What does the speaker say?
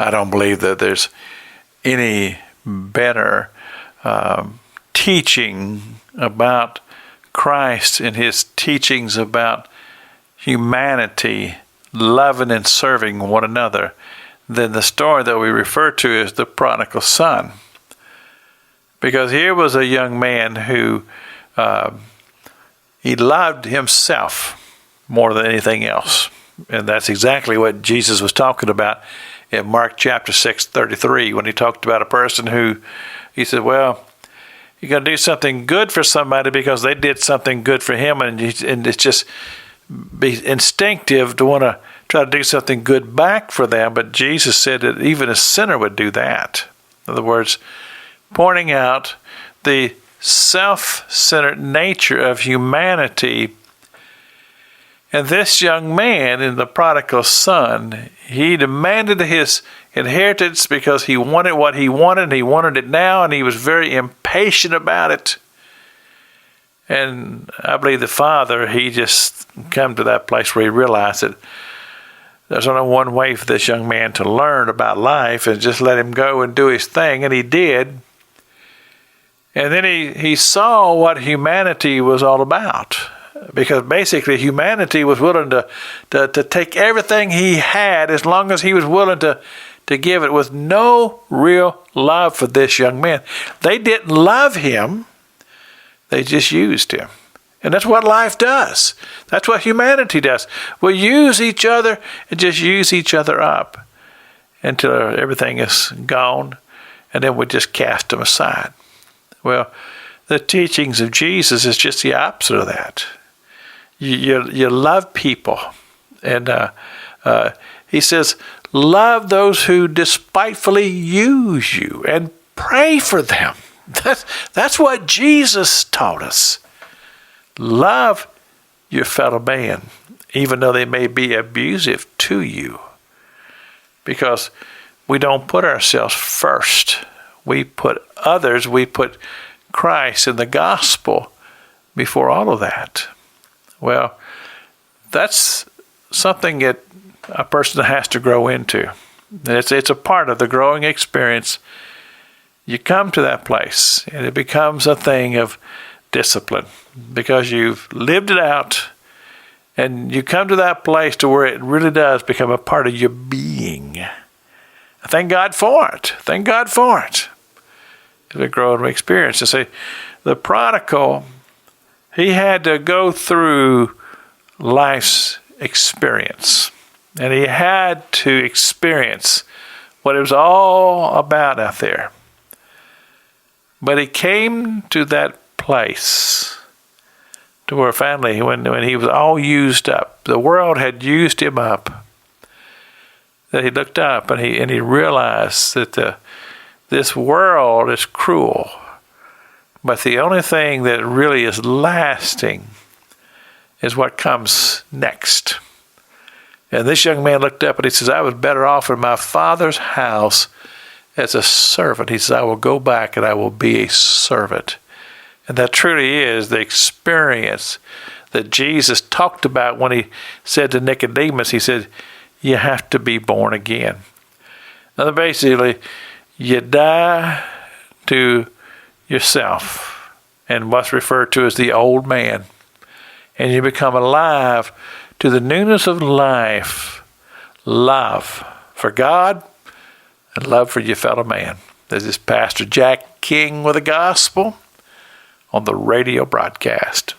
I don't believe that there's any better teaching about Christ and his teachings about humanity, loving and serving one another, than the story that we refer to as the prodigal son. Because here was a young man who he loved himself more than anything else. And that's exactly what Jesus was talking about in Mark chapter 6:33, when he talked about a person who, he said, well, you're going to do something good for somebody because they did something good for him, and it's just be instinctive to want to try to do something good back for them. But Jesus said that even a sinner would do that. In other words, pointing out the self-centered nature of humanity. And this young man, in the prodigal son, he demanded his inheritance because he wanted what he wanted, and he wanted it now, and he was very impatient about it. And I believe the father, he just come to that place where he realized that there's only one way for this young man to learn about life, and just let him go and do his thing, and he did. And then he saw what humanity was all about. Because basically humanity was willing to take everything he had as long as he was willing to give it, with no real love for this young man. They didn't love him. They just used him. And that's what life does. That's what humanity does. We use each other and just use each other up until everything is gone, and then we just cast them aside. Well, the teachings of Jesus is just the opposite of that. You love people. And he says, love those who despitefully use you, and pray for them. That's what Jesus taught us. Love your fellow man, even though they may be abusive to you. Because we don't put ourselves first. We put others, we put Christ and the gospel before all of that. Well, that's something that a person has to grow into. It's a part of the growing experience. You come to that place, and it becomes a thing of discipline because you've lived it out, and you come to that place to where it really does become a part of your being. Thank God for it. Thank God for it. It's a growing experience. You see, the prodigal, he had to go through life's experience, and he had to experience what it was all about out there. But he came to that place to where finally, when he was all used up, the world had used him up, that he looked up and he realized that this world is cruel. But the only thing that really is lasting is what comes next. And this young man looked up and he says, I was better off in my father's house as a servant. He says, I will go back and I will be a servant. And that truly is the experience that Jesus talked about when he said to Nicodemus, he said, you have to be born again. Now, basically, you die to yourself and what's referred to as the old man, and you become alive to the newness of life, love for God and love for your fellow man. This is Pastor Jack King with the gospel on the radio broadcast.